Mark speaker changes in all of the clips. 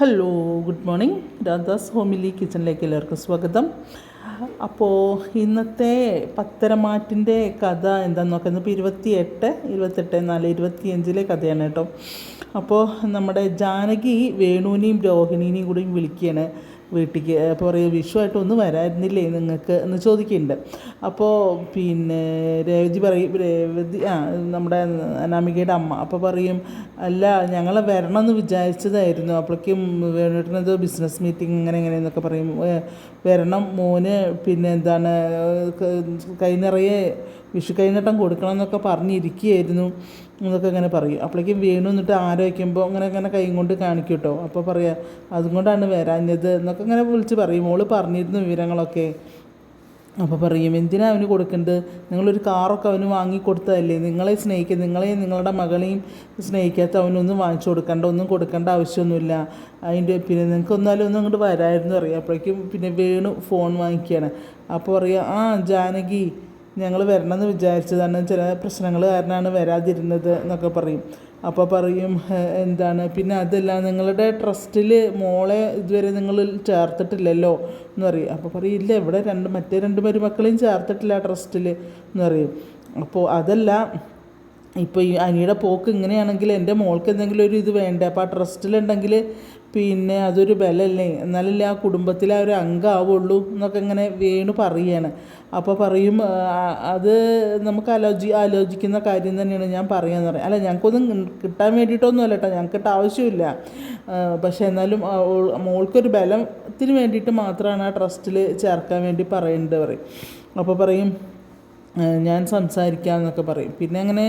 Speaker 1: Hello, good morning. Radhas homely കിച്ചണിലേക്ക് എല്ലാവർക്കും സ്വാഗതം. അപ്പോൾ ഇന്നത്തെ പത്തരമാറ്റിൻ്റെ കഥ എന്താണെന്ന് നോക്കുന്നത്. ഇപ്പോൾ 28/4/25 കഥയാണ് കേട്ടോ. അപ്പോൾ നമ്മുടെ ജാനകി വേണുവിനെയും രോഹിണീനെയും കൂടി വിളിക്കുകയാണ് വീട്ടിലേക്ക്. അപ്പോൾ പറയും, വിഷുവായിട്ടൊന്നും വരായിരുന്നില്ലേ നിങ്ങൾക്ക് എന്ന് ചോദിക്കുന്നുണ്ട്. അപ്പോൾ പിന്നെ രേവതി നമ്മുടെ അനാമികയുടെ അമ്മ അപ്പോൾ പറയും, അല്ല ഞങ്ങൾ വരണമെന്ന് വിചാരിച്ചതായിരുന്നു. അപ്പോഴേക്കും വേണ്ടിയിരുന്നത് ബിസിനസ് മീറ്റിംഗ് എങ്ങനെയെന്നൊക്കെ പറയും. വരണം മോന്, പിന്നെ എന്താണ് കൈ നിറയെ വിഷു കൈനീട്ടം കൊടുക്കണം എന്നൊക്കെ പറഞ്ഞിരിക്കുകയായിരുന്നു എന്നൊക്കെ ഇങ്ങനെ പറയും. അപ്പോഴേക്കും വേണു എന്നിട്ട് ആരോഗ്യമ്പോൾ അങ്ങനെ കൈ കൊണ്ട് കാണിക്കും കേട്ടോ. അപ്പോൾ പറയാം, അതുകൊണ്ടാണ് വരാഞ്ഞത് എന്നൊക്കെ ഇങ്ങനെ വിളിച്ച് പറയും. മോള് പറഞ്ഞിരുന്നു വിവരങ്ങളൊക്കെ. അപ്പോൾ പറയും, എന്തിനാ അവന് കൊടുക്കേണ്ടത്? നിങ്ങളൊരു കാറൊക്കെ അവന് വാങ്ങിക്കൊടുത്തതല്ലേ? നിങ്ങളെ നിങ്ങളുടെ മകളെയും സ്നേഹിക്കാത്ത അവനൊന്നും വാങ്ങിച്ചു കൊടുക്കേണ്ട, ഒന്നും കൊടുക്കേണ്ട ആവശ്യമൊന്നുമില്ല. അതിൻ്റെ പിന്നെ നിങ്ങൾക്ക് ഒന്നും അങ്ങോട്ട് വരായിരുന്നു അറിയാം. അപ്പോഴേക്കും പിന്നെ വേണു ഫോൺ വാങ്ങിക്കുകയാണ്. അപ്പോൾ പറയാം, ജാനകി ഞങ്ങൾ വരണമെന്ന് വിചാരിച്ചതാണ്, ചില പ്രശ്നങ്ങൾ കാരണമാണ് വരാതിരുന്നത് എന്നൊക്കെ പറയും. അപ്പോൾ പറയും, എന്താണ് പിന്നെ അതല്ല നിങ്ങളുടെ ട്രസ്റ്റിൽ മോളെ ഇതുവരെ നിങ്ങൾ ചേർത്തിട്ടില്ലല്ലോ എന്ന് പറയും. അപ്പോൾ പറയും, ഇല്ല ഇവിടെ മറ്റേ രണ്ട് മരുമക്കളെയും ചേർത്തിട്ടില്ല ട്രസ്റ്റിൽ എന്ന് പറയും. അപ്പോൾ അതല്ല, ഇപ്പോൾ ഈ അനിയുടെ പോക്ക് ഇങ്ങനെയാണെങ്കിൽ എൻ്റെ മോൾക്ക് എന്തെങ്കിലും ഒരു ഇത് വേണ്ടേ? അപ്പോൾ ആ ട്രസ്റ്റിലുണ്ടെങ്കിൽ പിന്നെ അതൊരു ബലമല്ലേ, എന്നാലല്ലേ ആ കുടുംബത്തിലെ ഒരു അംഗമാവുള്ളൂ എന്നൊക്കെ ഇങ്ങനെ വേണു പറയുകയാണ്. അപ്പോൾ പറയും, അത് നമുക്ക് ആലോചിക്കുന്ന കാര്യം തന്നെയാണ് ഞാൻ പറയാമെന്ന് പറയും. അല്ല, ഞങ്ങൾക്കൊന്നും കിട്ടാൻ വേണ്ടിയിട്ടൊന്നും അല്ല കേട്ടോ, ഞങ്ങൾക്കിട്ട് ആവശ്യമില്ല. പക്ഷേ എന്നാലും മോൾക്കൊരു ബലത്തിന് വേണ്ടിയിട്ട് മാത്രമാണ് ആ ട്രസ്റ്റിൽ ചേർക്കാൻ വേണ്ടി പറയുന്നത് പറയും. അപ്പോൾ പറയും, ഞാൻ സംസാരിക്കാമെന്നൊക്കെ പറയും. പിന്നെ അങ്ങനെ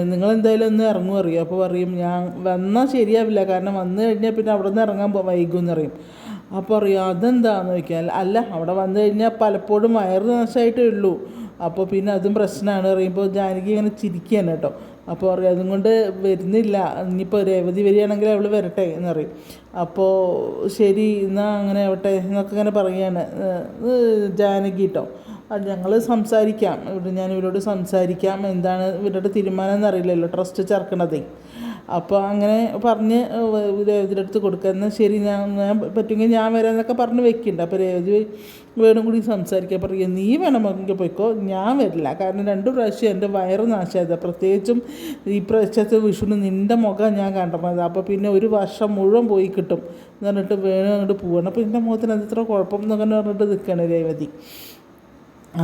Speaker 1: നിങ്ങളെന്തായാലും ഒന്ന് ഇറങ്ങും അറിയും. അപ്പോൾ പറയും, ഞാൻ വന്നാൽ ശരിയാവില്ല, കാരണം വന്നു കഴിഞ്ഞാൽ പിന്നെ അവിടെ നിന്ന് ഇറങ്ങാൻ വൈകുമെന്ന് പറയും. അപ്പോൾ അറിയാം, അതെന്താണെന്ന് ചോദിക്കാൻ, അല്ല അവിടെ വന്നു കഴിഞ്ഞാൽ പലപ്പോഴും വയറ് നാശമായിട്ടേ ഉള്ളൂ, അപ്പോൾ പിന്നെ അതും പ്രശ്നമാണ് പറയുമ്പോൾ ജാനകി ഇങ്ങനെ ചിരിക്കുകയാണ് കേട്ടോ. അപ്പോൾ പറയും, അതും കൊണ്ട് വരുന്നില്ല, ഇനിയിപ്പോൾ രേവതി വരികയാണെങ്കിൽ അവൾ വരട്ടെ എന്ന് പറയും. അപ്പോൾ ശരി എന്നാൽ അങ്ങനെ ആവട്ടെ എന്നൊക്കെ ഇങ്ങനെ പറയുകയാണ് ജാനകി കേട്ടോ. ഞങ്ങൾ സംസാരിക്കാം, ഞാൻ ഇവരോട് സംസാരിക്കാം, എന്താണ് ഇവരുടെ തീരുമാനം എന്നറിയില്ലല്ലോ ട്രസ്റ്റ് ചേർക്കണതേ. അപ്പോൾ അങ്ങനെ പറഞ്ഞ് രേവതിയുടെ അടുത്ത് കൊടുക്കുക. എന്നാൽ ശരി, ഞാൻ പറ്റുമെങ്കിൽ ഞാൻ വരാമെന്നൊക്കെ പറഞ്ഞ് വെക്കുന്നുണ്ട്. അപ്പോൾ രേവതി വേണം കൂടി സംസാരിക്കാൻ പറയുക, നീ വേണമെങ്കിൽ പോയിക്കോ, ഞാൻ വരില്ല, കാരണം 2 പ്രാവശ്യം എൻ്റെ വയറ് നാശമായത്, പ്രത്യേകിച്ചും ഈ പ്രാവശ്യത്തെ വിഷുവിന് നിൻ്റെ മുഖം ഞാൻ കണ്ടിരുന്നത്, അപ്പോൾ പിന്നെ ഒരു വർഷം മുഴുവൻ പോയി കിട്ടും എന്ന് പറഞ്ഞിട്ട് വേണം അങ്ങോട്ട് പോകണം. അപ്പോൾ എൻ്റെ മുഖത്തിന് അത് ഇത്ര കുഴപ്പം എന്നൊക്കെ പറഞ്ഞിട്ട് നിൽക്കുകയാണ് രേവതി.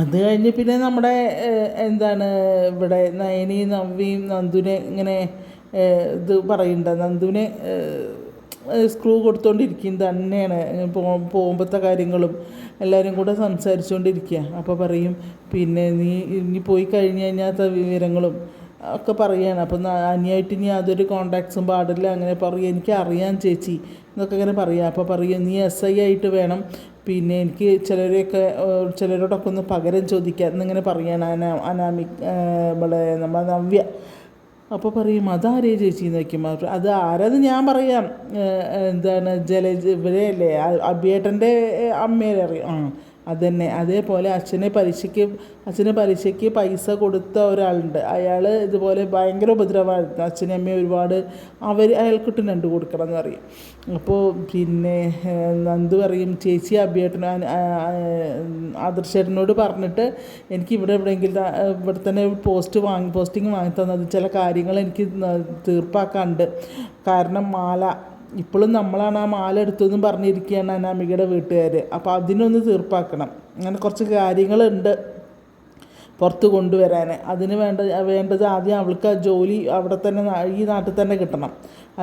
Speaker 1: അത് കഴിഞ്ഞ് പിന്നെ നമ്മുടെ എന്താണ് ഇവിടെ നയനിയും നവ്യയും നന്ദുവിനെ ഇങ്ങനെ ഇത് പറയുന്നുണ്ട്. നന്ദുവിനെ സ്ക്രൂ കൊടുത്തുകൊണ്ടിരിക്കുന്നത് തന്നെയാണ്, പോകുമ്പോഴത്തെ കാര്യങ്ങളും എല്ലാവരും കൂടെ സംസാരിച്ചുകൊണ്ടിരിക്കുക. അപ്പോൾ പറയും, പിന്നെ നീ ഇനി പോയി കഴിഞ്ഞ് കഴിഞ്ഞാത്ത വിവരങ്ങളും ഒക്കെ പറയുകയാണ്. അപ്പം അനിയായിട്ട് ഇനി യാതൊരു കോണ്ടാക്ട്സും പാടില്ല അങ്ങനെ പറയും. എനിക്ക് അറിയാം ചേച്ചി എന്നൊക്കെ ഇങ്ങനെ പറയുക. അപ്പോൾ പറയും, നീ SI ആയിട്ട് വേണം, പിന്നെ എനിക്ക് ചിലരോടൊക്കെ ഒന്ന് പകരം ചോദിക്കാം എന്നിങ്ങനെ പറയുകയാണ് നമ്മളെ നവ്യ. അപ്പോൾ പറയും, അതാരേ ചേച്ചി എന്ന് വയ്ക്കുമ്പോൾ അത് ആരാന്ന് ഞാൻ പറയാം, എന്താണ് ഇവരെയല്ലേ അഭിയേട്ടൻ്റെ അമ്മയെ അറിയാം, അതന്നെ. അതേപോലെ അച്ഛന് പലിശയ്ക്ക് പൈസ കൊടുത്ത ഒരാളുണ്ട്, അയാൾ ഇതുപോലെ ഭയങ്കര ഉപദ്രവമായിരുന്നു, അച്ഛനും അമ്മയും ഒരുപാട് അയാൾക്കിട്ട് 2 കൊടുക്കണം എന്ന് പറയും. അപ്പോൾ പിന്നെ നന്ദു പറയും, ചേച്ചി അഭിയേട്ടൻ ആദർശേട്ടനോട് പറഞ്ഞിട്ട് എനിക്ക് ഇവിടെ തന്നെ പോസ്റ്റിംഗ് വാങ്ങി തന്നത്, ചില കാര്യങ്ങൾ എനിക്ക് തീർപ്പാക്കാനുണ്ട്, കാരണം മാല ഇപ്പോഴും നമ്മളാണ് ആ മാല എടുത്തതെന്നും പറഞ്ഞിരിക്കുകയാണ് അനാമികയുടെ വീട്ടുകാർ. അപ്പോൾ അതിനൊന്ന് തീർപ്പാക്കണം, അങ്ങനെ കുറച്ച് കാര്യങ്ങളുണ്ട് പുറത്ത് കൊണ്ടുവരാൻ. അതിന് വേണ്ടത് ആദ്യം അവൾക്ക് ആ ജോലി അവിടെ തന്നെ ഈ നാട്ടിൽ തന്നെ കിട്ടണം,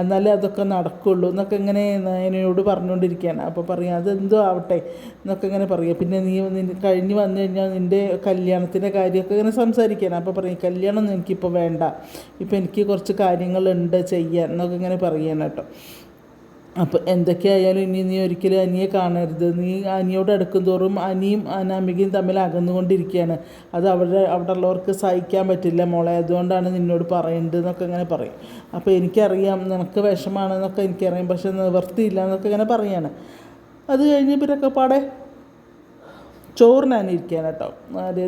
Speaker 1: എന്നാലേ അതൊക്കെ നടക്കുള്ളൂ എന്നൊക്കെ ഇങ്ങനെ എന്നോട് പറഞ്ഞുകൊണ്ടിരിക്കുകയാണ്. അപ്പോൾ പറയാം, അതെന്തോ ആവട്ടെ എന്നൊക്കെ ഇങ്ങനെ പറയുക. പിന്നെ നീ കഴിഞ്ഞ് വന്നു കഴിഞ്ഞാൽ നിൻ്റെ കല്യാണത്തിൻ്റെ കാര്യമൊക്കെ ഇങ്ങനെ സംസാരിക്കുകയാണ്. അപ്പോൾ പറയും, കല്യാണമൊന്നും എനിക്കിപ്പോൾ വേണ്ട, ഇപ്പോൾ എനിക്ക് കുറച്ച് കാര്യങ്ങളുണ്ട് ചെയ്യാൻ എന്നൊക്കെ ഇങ്ങനെ പറയുകയാണ് കേട്ടോ. അപ്പോൾ എന്തൊക്കെയായാലും ഇനി നീ ഒരിക്കലും അനിയെ കാണരുത്, നീ അനിയോട് അടുക്കും തോറും അനിയും അനാമികയും തമ്മിൽ അകന്നുകൊണ്ടിരിക്കുകയാണ്, അത് അവിടെ ഉള്ളവർക്ക് സഹിക്കാൻ പറ്റില്ല മോളെ, അതുകൊണ്ടാണ് നിന്നോട് പറയുന്നത് എന്നൊക്കെ ഇങ്ങനെ പറയും. അപ്പോൾ എനിക്കറിയാം നിനക്ക് വിഷമാണെന്നൊക്കെ എനിക്കറിയാം, പക്ഷെ നിവൃത്തിയില്ല എന്നൊക്കെ ഇങ്ങനെ പറയാണ്. അത് കഴിഞ്ഞ് ഇവരൊക്കെ പാടെ ചോറിനാനിരിക്കുകയാണ് കേട്ടോ.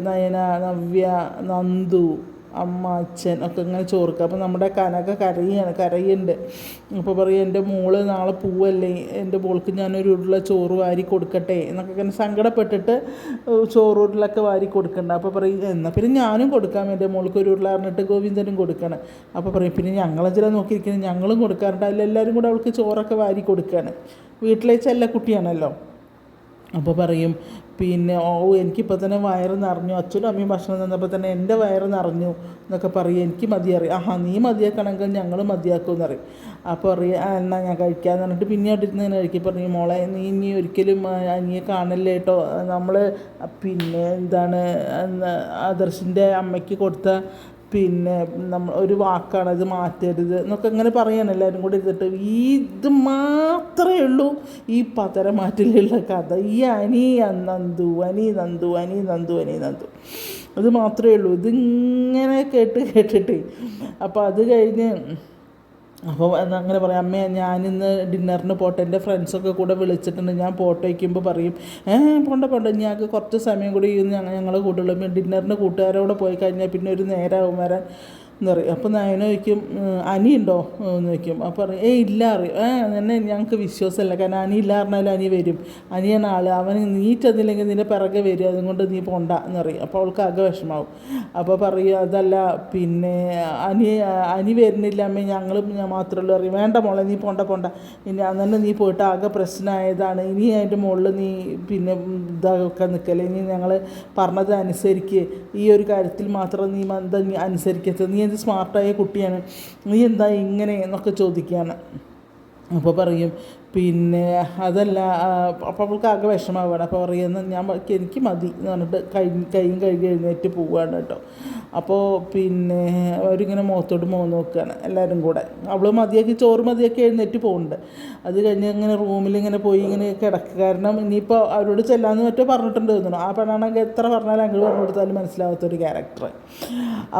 Speaker 1: നയന, നവ്യ, നന്ദു, അമ്മ അച്ഛൻ ഒക്കെ ഇങ്ങനെ ചോറുക്കുക. അപ്പോൾ നമ്മുടെ കനക കരയുണ്ട്. അപ്പോൾ പറയും എൻ്റെ മോള് നാളെ പോവല്ലേ, എൻ്റെ മോൾക്ക് ഞാനൊരു ഉരുള ചോറ് വാരി കൊടുക്കട്ടെ എന്നൊക്കെ ഇങ്ങനെ സങ്കടപ്പെട്ടിട്ട് ചോറുരുളൊക്കെ വാരി കൊടുക്കണ്ട. അപ്പോൾ പറയും എന്നാൽ പിന്നെ ഞാനും കൊടുക്കാം എൻ്റെ മോൾക്ക് ഒരു ഉരുള പറഞ്ഞിട്ട് ഗോവിന്ദനും കൊടുക്കണം. അപ്പോൾ പറയും പിന്നെ ഞങ്ങളെന്തിനാ നോക്കിയിരിക്കുന്നത്, ഞങ്ങളും കൊടുക്കാറുണ്ട്. അതിലെല്ലാവരും കൂടെ അവൾക്ക് ചോറൊക്കെ വാരി കൊടുക്കുകയാണ്. വീട്ടിലെ ചെല്ല കുട്ടിയാണല്ലോ. അപ്പോൾ പറയും പിന്നെ എനിക്കിപ്പോൾ തന്നെ വയറ് നിറഞ്ഞു, അച്ഛനും അമ്മയും ഭക്ഷണം തന്നപ്പോൾ തന്നെ എൻ്റെ വയറ് നിറഞ്ഞു എന്നൊക്കെ പറയും. എനിക്ക് മതിയറിയും. നീ മതിയാക്കണമെങ്കിൽ ഞങ്ങൾ മതിയാക്കുമെന്ന് പറയും. അപ്പോൾ അറിയാം എന്നാൽ ഞാൻ കഴിക്കാമെന്ന് പറഞ്ഞിട്ട് പിന്നെ അവിടെ ഇരുന്ന് തന്നെ കഴിക്കും. പറയും മോളെ നീ ഇനി ഒരിക്കലും അനിയെ കാണല്ലേ കേട്ടോ, നമ്മൾ പിന്നെ എന്താണ് ആദർശിൻ്റെ അമ്മയ്ക്ക് കൊടുത്ത പിന്നെ നമ്മൾ ഒരു വാക്കാണത്, മാറ്റരുത് എന്നൊക്കെ ഇങ്ങനെ പറയാണ് എല്ലാവരും കൂടി ഇരുന്നിട്ട്. ഇത് മാത്രമേ ഉള്ളൂ ഈ പതരമാറ്റിലുള്ള കഥ. ഈ അനി നന്ദു അത് മാത്രമേ ഉള്ളൂ. ഇതിങ്ങനെ കേട്ടിട്ട് അപ്പോൾ അത് കഴിഞ്ഞ് അപ്പോൾ അങ്ങനെ പറയാം, അമ്മേ ഞാനിന്ന് ഡിന്നറിന് പോട്ടെ, എൻ്റെ ഫ്രണ്ട്സൊക്കെ കൂടെ വിളിച്ചിട്ടുണ്ട്, ഞാൻ പോട്ടെ വയ്ക്കുമ്പോൾ പറയും പോണ്ട ഞങ്ങൾക്ക് കുറച്ച് സമയം കൂടി ഞങ്ങൾ കൂടുള്ളൂ, ഡിന്നറിന് കൂട്ടുകാരോടെ പോയി കഴിഞ്ഞാൽ പിന്നെ ഒരു നേരമാവും വരാൻ എന്ന് പറയും. അപ്പോൾ നയന ചോദിക്കും അനിയുണ്ടോ എന്ന് ചോദിക്കും. അപ്പോൾ പറയും ഇല്ല അറിയും. എന്നെ ഞങ്ങൾക്ക് വിശ്വാസമല്ല, കാരണം അനി ഇല്ല പറഞ്ഞാലും അനി വരും, അനിയാണ് ആൾ, അവൻ നീ ചെന്നില്ലെങ്കിൽ നിൻ്റെ പിറകെ വരും, അതുകൊണ്ട് നീ പോണ്ട എന്നറിയും. അപ്പോൾ അവൾക്ക് ആകെ വിഷമാവും. അപ്പോൾ പറയും അതല്ല പിന്നെ അനി വരുന്നില്ല അമ്മേ, ഞാൻ മാത്രമേ ഉള്ളൂ അറിയും. വേണ്ട മോളെ നീ പോണ്ട ഇനി അന്നെ നീ പോയിട്ട് ആകെ പ്രശ്നമായതാണ്, ഇനി അതിൻ്റെ മുകളിൽ നീ പിന്നെ ഇതൊക്കെ നിൽക്കല്ലേ, ഇനി ഞങ്ങൾ പറഞ്ഞത് അനുസരിക്കുക, ഈ ഒരു കാര്യത്തിൽ മാത്രം നീ എന്താ അനുസരിക്കരുത്, നീ സ്മാർട്ടായ കുട്ടിയാണ്, നീ എന്താ ഇങ്ങനെ എന്നൊക്കെ ചോദിക്കുകയാണ്. അപ്പോൾ പറയും പിന്നെ അതല്ല, അപ്പോൾ അവൾക്ക് ആകെ വിഷമാവുകയാണ്. അപ്പോൾ പറയുന്നത് എനിക്ക് മതി എന്ന് പറഞ്ഞിട്ട് കൈയും കഴുകി എഴുന്നേറ്റ് പോവുകയാണ് കേട്ടോ. അപ്പോൾ പിന്നെ അവരിങ്ങനെ മുഖത്തോട് നോക്കുകയാണ് എല്ലാവരും കൂടെ. അവൾ ചോറ് മതിയാക്കി എഴുന്നേറ്റ് പോകുന്നുണ്ട്. അത് കഴിഞ്ഞ് ഇങ്ങനെ റൂമിലിങ്ങനെ പോയി ഇങ്ങനെ കിടക്കുക. കാരണം ഇനിയിപ്പോൾ അവരോട് ചെല്ലാമെന്ന് മറ്റോ പറഞ്ഞിട്ടുണ്ട് തോന്നുന്നു. ആ പെണ്ണാണെങ്കിൽ എത്ര പറഞ്ഞാലും അങ്ങോട്ട് പറഞ്ഞു കൊടുത്താലും മനസ്സിലാവാത്തൊരു ക്യാരക്ടർ.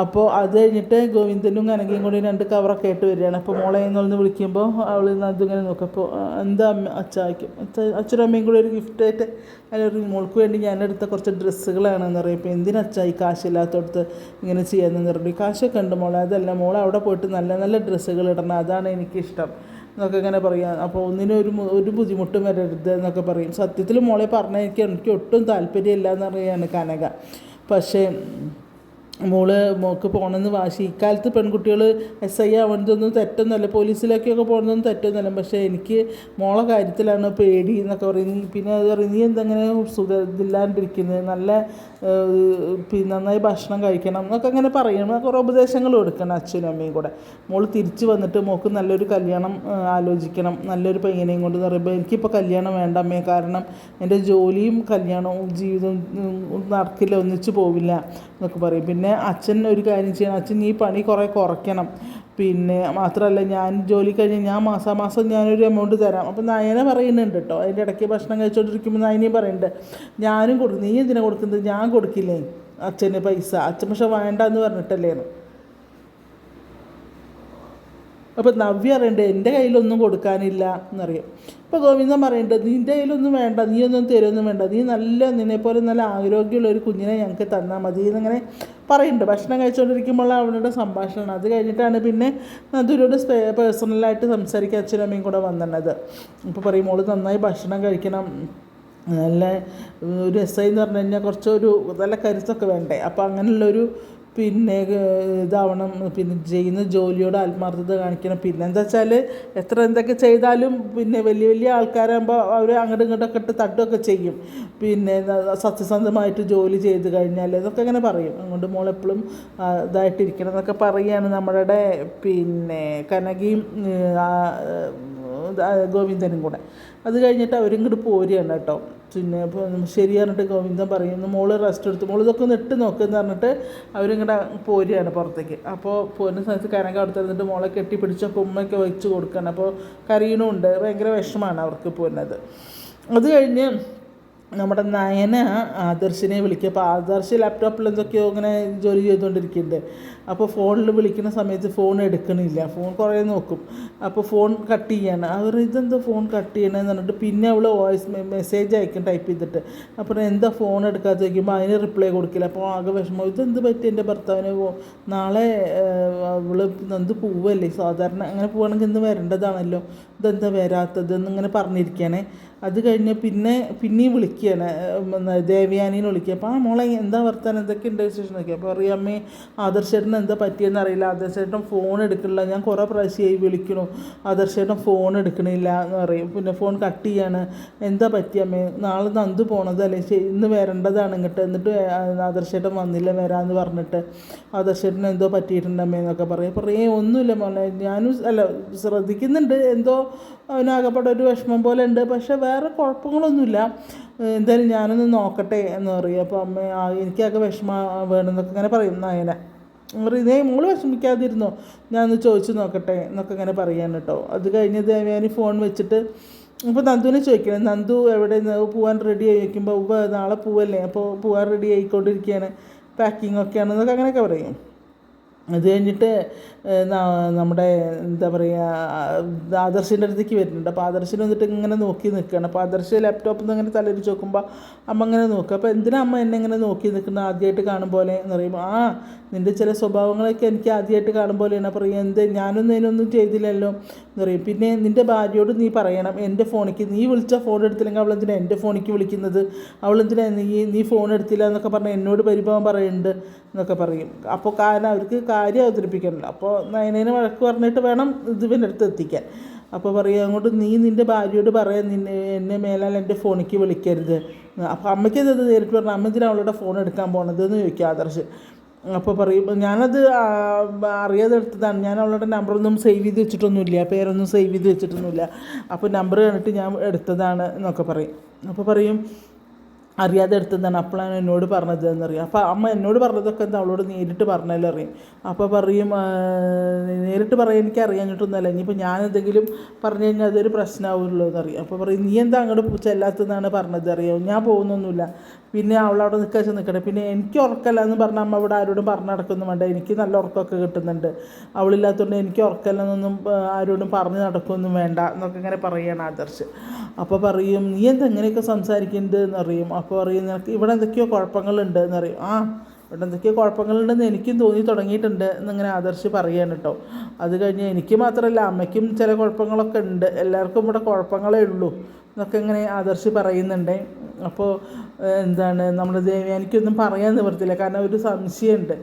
Speaker 1: അപ്പോൾ അത് കഴിഞ്ഞിട്ട് ഗോവിന്ദനും കനകയും കൂടി 2 കവറൊക്കെ ആയിട്ട് വരികയാണ്. അപ്പോൾ മോളെ എന്നൊന്ന് വിളിക്കുമ്പോൾ അവൾ അതിങ്ങനെ നോക്കും. അപ്പോൾ എന്താ അച്ഛായ്ക്കും അച്ഛനും അമ്മയും കൂടി ഒരു ഗിഫ്റ്റായിട്ട് അതിലൊരു മോൾക്ക് വേണ്ടി ഞാനെടുത്ത കുറച്ച് ഡ്രസ്സുകളാണെന്ന് പറയും. ഇപ്പോൾ എന്തിനച്ചായി കാശില്ലാത്തടത്ത് ഇങ്ങനെ ചെയ്യാമെന്ന് പറഞ്ഞു. കാശൊക്കെ ഉണ്ട് മോളെ, അതല്ല മോളെ അവിടെ പോയിട്ട് നല്ല നല്ല ഡ്രസ്സുകൾ ഇടണം, അതാണ് എനിക്കിഷ്ടം എന്നൊക്കെ ഇങ്ങനെ പറയാം. അപ്പോൾ ഒന്നിനും ഒരു ബുദ്ധിമുട്ടും വരരുത് എന്നൊക്കെ പറയും. സത്യത്തിൽ മോളെ പറഞ്ഞാൽ എനിക്ക് ഒട്ടും താല്പര്യമില്ല എന്ന് പറയുകയാണ് കനക. പക്ഷേ മോൾക്ക് പോകണമെന്ന് വാശി. ഇക്കാലത്ത് പെൺകുട്ടികൾ SI ആവുന്നതൊന്നും തെറ്റൊന്നുമല്ല, പോലീസിലേക്കൊക്കെ പോകുന്നതൊന്നും തെറ്റൊന്നുമല്ല. പക്ഷേ എനിക്ക് മോളെ കാര്യത്തിലാണ് പേടി എന്നൊക്കെ പറയും. പിന്നെ അത് പറയും നീ എന്തെങ്ങനെ ഇതില്ലാണ്ടിരിക്കുന്നത്, നല്ല നന്നായി ഭക്ഷണം കഴിക്കണം എന്നൊക്കെ അങ്ങനെ പറയണം. കുറേ ഉപദേശങ്ങൾ കൊടുക്കണം അച്ഛനും അമ്മയും കൂടെ. മോൾ തിരിച്ച് വന്നിട്ട് മോൾക്ക് നല്ലൊരു കല്യാണം ആലോചിക്കണം, നല്ലൊരു പയ്യനെയും കൊണ്ട് എന്ന് പറയുമ്പോൾ എനിക്കിപ്പോൾ കല്യാണം വേണ്ട അമ്മേ, കാരണം എൻ്റെ ജോലിയും കല്യാണവും ജീവിതവും നടക്കില്ല, ഒന്നിച്ച് പോവില്ല എന്നൊക്കെ പറയും. പിന്നെ അച്ഛൻ ഒരു കാര്യം ചെയ്യണം, അച്ഛൻ ഈ പണി കുറയ്ക്കണം. പിന്നെ മാത്രമല്ല ഞാൻ ജോലി കഴിഞ്ഞ് ഞാൻ മാസം ഞാനൊരു എമൗണ്ട് തരാം. അപ്പോൾ നയന പറയുന്നുണ്ട് കേട്ടോ, അതിൻ്റെ ഇടയ്ക്ക് ഭക്ഷണം കഴിച്ചുകൊണ്ടിരിക്കുമ്പോൾ നയനയും പറയുന്നുണ്ട് ഞാനും കൊടുക്കും, നീ എന്തിനാണ് കൊടുക്കുന്നത്, ഞാൻ കൊടുക്കില്ലേ അച്ഛന് പൈസ, അച്ഛൻ പക്ഷെ വേണ്ട എന്ന് പറഞ്ഞിട്ടല്ലേന്ന്. അപ്പോൾ നവ്യ അറിയണ്ടേ എൻ്റെ കയ്യിലൊന്നും കൊടുക്കാനില്ല എന്നറിയാം. ഇപ്പോൾ ഗോവിന്ദൻ പറയേണ്ടത് നിൻ്റെ കയ്യിലൊന്നും വേണ്ട, നീ ഒന്നും തരുമൊന്നും വേണ്ട, നീ നിന്നെപ്പോലെ നല്ല ആരോഗ്യമുള്ള ഒരു കുഞ്ഞിനെ ഞങ്ങൾക്ക് തന്നാൽ മതി എന്നിങ്ങനെ പറയുന്നുണ്ട്. ഭക്ഷണം കഴിച്ചുകൊണ്ടിരിക്കുമ്പോൾ അവരുടെ സംഭാഷണം. അത് കഴിഞ്ഞിട്ടാണ് പിന്നെ നന്ദുവിനോട് പേഴ്സണലായിട്ട് സംസാരിക്കാൻ അച്ഛനും അമ്മയും കൂടെ വന്നത്. ഇപ്പോൾ പറയും മോള് നന്നായി ഭക്ഷണം കഴിക്കണം, നല്ല ഒരു SI എന്ന് പറഞ്ഞു കഴിഞ്ഞാൽ കുറച്ചൊരു നല്ല കരുത്തൊക്കെ വേണ്ടേ, അപ്പോൾ അങ്ങനെയുള്ളൊരു പിന്നെ ഇതാവണം, പിന്നെ ചെയ്യുന്ന ജോലിയോട് ആത്മാർത്ഥത കാണിക്കണം. പിന്നെ എന്താ വെച്ചാൽ എന്തൊക്കെ ചെയ്താലും പിന്നെ വലിയ ആൾക്കാരാകുമ്പോൾ അവർ അങ്ങോട്ടും ഇങ്ങോട്ടൊക്കെ ഇട്ട് തട്ടുമൊക്കെ ചെയ്യും. പിന്നെ സത്യസന്ധമായിട്ട് ജോലി ചെയ്ത് കഴിഞ്ഞാൽ ഇതൊക്കെ ഇങ്ങനെ പറയും. അതുകൊണ്ട് മോളെപ്പോഴും ഇതായിട്ടിരിക്കണം എന്നൊക്കെ പറയുകയാണ് നമ്മളുടെ പിന്നെ കനകയും ഗോവിന്ദനും കൂടെ. അത് കഴിഞ്ഞിട്ട് അവരിങ്ങോട്ട് പോരുകയാണ് കേട്ടോ. പിന്നെ ഇപ്പോൾ ശരി പറഞ്ഞിട്ട് ഗോവിന്ദൻ പറയുന്നു മോള് റെസ്റ്റ് എടുത്തു, മോൾ ഇതൊക്കെ ഒന്ന് ഇട്ട് നോക്കുമെന്ന് പറഞ്ഞിട്ട് അവരിങ്ങോട്ട് പോരുകയാണ് പുറത്തേക്ക്. അപ്പോൾ പോരുന്ന സമയത്ത് കനക അവിടെ തന്നിട്ട് മോളെ കെട്ടിപ്പിടിച്ചപ്പോൾ ഉമ്മയൊക്കെ വെച്ച് കൊടുക്കുകയാണ്. അപ്പോൾ കരയണമുണ്ട്, ഭയങ്കര വിഷമമാണ് അവർക്ക് പോരുന്നത്. അത് കഴിഞ്ഞ് നമ്മുടെ നയന ആദർശിനെ വിളിക്കുക. അപ്പോൾ ആദർശ് ലാപ്ടോപ്പിൽ എന്തൊക്കെയോ ഇങ്ങനെ ജോലി ചെയ്തുകൊണ്ടിരിക്കുന്നുണ്ട്. അപ്പോൾ ഫോണിൽ വിളിക്കുന്ന സമയത്ത് ഫോൺ എടുക്കണില്ല. ഫോൺ കുറേ നോക്കും. അപ്പോൾ ഫോൺ കട്ട് ചെയ്യാണ്. അവർ ഇതെന്താ ഫോൺ കട്ട് ചെയ്യണമെന്ന് പറഞ്ഞിട്ട് പിന്നെ അവൾ വോയിസ് മെസ്സേജ് അയക്കും ടൈപ്പ് ചെയ്തിട്ട്. അപ്പോൾ എന്താ ഫോൺ എടുക്കാത്ത ചോദിക്കുമ്പോൾ അതിന് റിപ്ലൈ കൊടുക്കില്ല. അപ്പോൾ ആകെ വിഷമം, ഇതെന്ത് പറ്റി എൻ്റെ ഭർത്താവിന് നാളെ അവൾ എന്ത് പോവല്ലേ, സാധാരണ അങ്ങനെ പോവുകയാണെങ്കിൽ ഇന്ന് വരേണ്ടതാണല്ലോ, ഇതെന്താ വരാത്തത് എന്നിങ്ങനെ പറഞ്ഞിരിക്കുകയാണേ. അത് കഴിഞ്ഞ് പിന്നെയും വിളിക്കുകയാണ്, ദേവയാനീനെ വിളിക്കുക. അപ്പോൾ മോളെ എന്താ വർത്താനം, എന്തൊക്കെയുണ്ട് വിശേഷം നോക്കി. അപ്പോൾ അറിയാം അമ്മേ ആദർശേട്ടന് എന്താ പറ്റിയെന്ന് അറിയില്ല, ആദർശേട്ടൻ ഫോൺ എടുക്കണില്ല, ഞാൻ കുറേ പ്രാവശ്യമായി വിളിക്കണു, ആദർശേട്ടൻ ഫോൺ എടുക്കണില്ല എന്ന് പറയും. പിന്നെ ഫോൺ കട്ട് ചെയ്യാണ്. എന്താ പറ്റിയമ്മേ, നാളെ നന്ദു പോണതല്ലേ, ഇന്ന് വരേണ്ടതാണ് ഇങ്ങോട്ട്, എന്നിട്ട് ആദർശേട്ടൻ വന്നില്ല വരാമെന്ന് പറഞ്ഞിട്ട്, ആദർശേട്ടന് എന്തോ പറ്റിയിട്ടുണ്ടമ്മേ എന്നൊക്കെ പറയും. ഒന്നുമില്ല മോനെ, ഞാനും ശ്രദ്ധിക്കുന്നുണ്ട്, എന്തോ അവനാകപ്പെട്ട ഒരു വിഷമം പോലെ ഉണ്ട്, പക്ഷേ വേറെ കുഴപ്പങ്ങളൊന്നുമില്ല, എന്തായാലും ഞാനൊന്ന് നോക്കട്ടെ എന്ന് പറയും. അപ്പോൾ അമ്മ എനിക്കൊക്കെ വിഷമം വേണമെന്നൊക്കെ ഇങ്ങനെ പറയും നയന. ഇതേ മോള് വിഷമിക്കാതിരുന്നോ, ഞാനൊന്ന് ചോദിച്ചു നോക്കട്ടെ എന്നൊക്കെ ഇങ്ങനെ പറയാൻ കേട്ടോ. അത് കഴിഞ്ഞ് ദേവയാനി ഫോൺ വെച്ചിട്ട് അപ്പോൾ നന്ദുവിനെ ചോദിക്കണം, നന്ദു എവിടെ പോകാൻ റെഡി ആയി വയ്ക്കുമ്പോൾ നാളെ പോവല്ലേ, അപ്പോൾ പോകാൻ റെഡി ആയിക്കൊണ്ടിരിക്കുകയാണ്, പാക്കിംഗ് ഒക്കെയാണെന്നൊക്കെ അങ്ങനെയൊക്കെ പറയും. അത് കഴിഞ്ഞിട്ട് നമ്മുടെ എന്താ പറയുക ആദർശിൻ്റെ അടുത്തേക്ക് വരുന്നുണ്ട്. അപ്പോൾ ആദർശിന് വന്നിട്ട് ഇങ്ങനെ നോക്കി നിൽക്കുകയാണ്. അപ്പോൾ ആദർശ് ലാപ്ടോപ്പിൽ നിന്ന് ഇങ്ങനെ തലരിച്ച് നോക്കുമ്പോൾ അമ്മ ഇങ്ങനെ നോക്കുക. അപ്പോൾ എന്തിനാ അമ്മ എന്നെ ഇങ്ങനെ നോക്കി നിൽക്കുന്നത്, ആദ്യമായിട്ട് കാണും പോലെ എന്ന് പറയുമ്പോൾ നിൻ്റെ ചില സ്വഭാവങ്ങളൊക്കെ എനിക്ക് ആദ്യമായിട്ട് കാണും പോലെയാണ്. പറയുക ഞാനൊന്നും അതിനൊന്നും ചെയ്തില്ലല്ലോ എന്ന് പറയും. പിന്നെ നിൻ്റെ ഭാര്യയോട് നീ പറയണം, എൻ്റെ ഫോണിലേക്ക് നീ വിളിച്ച ഫോൺ എടുത്തില്ലെങ്കിൽ അവളെന്തിനാണ് എൻ്റെ ഫോണിലേക്ക് വിളിക്കുന്നത്, അവളെന്തിനാണ് നീ ഫോൺ എടുത്തില്ല എന്നൊക്കെ പറഞ്ഞാൽ എന്നോട് പരിഭവം പറയുന്നുണ്ട് എന്നൊക്കെ പറയും. അപ്പോൾ കാരണം അവർക്ക് കാര്യം അവതരിപ്പിക്കണമല്ലോ. അപ്പോൾ നയനേനെ വഴക്ക് പറഞ്ഞിട്ട് വേണം ഇവൻ്റെ അടുത്ത് എത്തിക്കാൻ. അപ്പോൾ പറയുക അങ്ങോട്ട് നിൻ്റെ ഭാര്യയോട് പറയാൻ എന്നെ മേലാൽ എൻ്റെ ഫോണിലേക്ക് വിളിക്കരുത്. അപ്പോൾ അമ്മയ്ക്ക് ഇത് നേരിട്ട് പറഞ്ഞാൽ അമ്മ എന്തിനാണ് അവളുടെ ഫോൺ എടുക്കാൻ പോണത് എന്ന് ചോദിക്കുക ആദർശ്. അപ്പോൾ പറയും ഞാനത് അറിയാതെ എടുത്തതാണ്, ഞാൻ അവളുടെ നമ്പറൊന്നും സേവ് ചെയ്ത് വെച്ചിട്ടൊന്നുമില്ല, പേരൊന്നും സേവ് ചെയ്ത് വെച്ചിട്ടൊന്നുമില്ല, അപ്പോൾ നമ്പർ കണ്ടിട്ട് ഞാൻ എടുത്തതാണ് എന്നൊക്കെ പറയും. അപ്പോൾ പറയും അറിയാതെ എടുത്തതാണ്, അപ്പോഴാണ് എന്നോട് പറഞ്ഞത് എന്നറിയാം. അപ്പോൾ അമ്മ എന്നോട് പറഞ്ഞതൊക്കെ എന്താ അവളോട് നേരിട്ട് പറഞ്ഞാലും അറിയും. അപ്പോൾ പറയും നേരിട്ട് പറയാൻ എനിക്ക് അറിയാഞ്ഞിട്ടൊന്നുമല്ല, ഇനിയിപ്പോൾ ഞാനെന്തെങ്കിലും പറഞ്ഞു കഴിഞ്ഞാൽ അതൊരു പ്രശ്നമാവുള്ളൂ എന്നറിയാം. അപ്പോൾ പറയും നീ എന്താ അങ്ങോട്ട് ചെല്ലാത്തതെന്നാണ് പറഞ്ഞത് അറിയാം, ഞാൻ പോകുന്നൊന്നുമില്ല, പിന്നെ അവളവിടെ നിൽക്കട്ടെ, പിന്നെ എനിക്ക് ഉറക്കല്ല എന്ന് പറഞ്ഞാൽ അമ്മ ഇവിടെ ആരോടും പറഞ്ഞു നടക്കൊന്നും വേണ്ട, എനിക്ക് നല്ല ഉറക്കമൊക്കെ കിട്ടുന്നുണ്ട്, അവളില്ലാത്തതുകൊണ്ട് എനിക്ക് ഉറക്കല്ലെന്നൊന്നും ആരോടും പറഞ്ഞു നടക്കുകയൊന്നും വേണ്ട എന്നൊക്കെ ഇങ്ങനെ പറയുകയാണ് ആദർശ്. അപ്പോൾ പറയും നീ എന്താ ഇങ്ങനെയൊക്കെ സംസാരിക്കുന്നത് എന്നറിയും. അപ്പോൾ പറയും നിനക്ക് ഇവിടെ എന്തൊക്കെയോ കുഴപ്പങ്ങളുണ്ട് എന്നറിയും. ഇവിടെ എന്തൊക്കെയോ കുഴപ്പങ്ങളുണ്ടെന്ന് എനിക്കും തോന്നി തുടങ്ങിയിട്ടുണ്ട് എന്നിങ്ങനെ ആദർശ് പറയുകയാണ് കേട്ടോ. അത് കഴിഞ്ഞ് എനിക്ക് മാത്രമല്ല അമ്മയ്ക്കും ചില കുഴപ്പങ്ങളൊക്കെ ഉണ്ട്, എല്ലാവർക്കും ഇവിടെ കുഴപ്പങ്ങളേ ഉള്ളൂ എന്നൊക്കെ ഇങ്ങനെ ആദർശ് പറയുന്നുണ്ട്. അപ്പോൾ എന്താണ് നമ്മുടെ ദേവയാനിക്കൊന്നും പറയാൻ നിവർത്തില്ല, കാരണം ഒരു സംശയമുണ്ട്,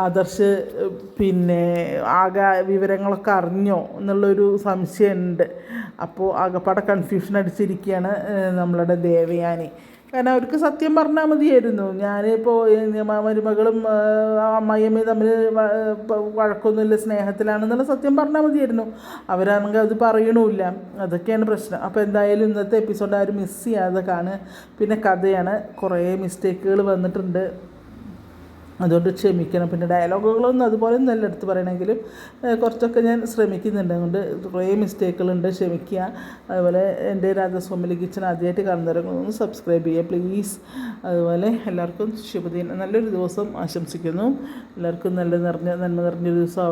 Speaker 1: ആദർശ് പിന്നെ ആകെ വിവരങ്ങളൊക്കെ അറിഞ്ഞോ എന്നുള്ളൊരു സംശയമുണ്ട്. അപ്പോൾ ആകെപ്പാടെ കൺഫ്യൂഷൻ അടിച്ചിരിക്കുകയാണ് നമ്മളുടെ ദേവയാനി. കാരണം അവർക്ക് സത്യം പറഞ്ഞാൽ മതിയായിരുന്നു, ഞാനിപ്പോൾ മരുമകളും അമ്മായിയമ്മയും തമ്മിൽ വഴക്കൊന്നുമില്ല, സ്നേഹത്തിലാണെന്നുള്ള സത്യം പറഞ്ഞാൽ മതിയായിരുന്നു. അവരാണെങ്കിൽ അത് പറയണമില്ല, അതൊക്കെയാണ് പ്രശ്നം. അപ്പോൾ എന്തായാലും ഇന്നത്തെ എപ്പിസോഡ് ആരും മിസ് ചെയ്യാതെ കാണുക. പിന്നെ കഥയാണ്, കുറേ മിസ്റ്റേക്കുകൾ വന്നിട്ടുണ്ട്, അതുകൊണ്ട് ക്ഷമിക്കണം. പിന്നെ ഡയലോഗുകളൊന്നും അതുപോലെ നല്ല എടുത്ത് പറയണമെങ്കിലും കുറച്ചൊക്കെ ഞാൻ ശ്രമിക്കുന്നുണ്ട്, അതുകൊണ്ട് കുറേ മിസ്റ്റേക്കുകളുണ്ട്, ക്ഷമിക്കുക. അതുപോലെ എൻ്റെ രാധാസ്വാമി കിച്ചൺ ആദ്യമായിട്ട് കാണുന്നവരൊന്ന് സബ്സ്ക്രൈബ് ചെയ്യുക പ്ലീസ്. അതുപോലെ എല്ലാവർക്കും ശുഭദിനം, നല്ലൊരു ദിവസം ആശംസിക്കുന്നു. എല്ലാവർക്കും നന്മ നിറഞ്ഞൊരു ദിവസം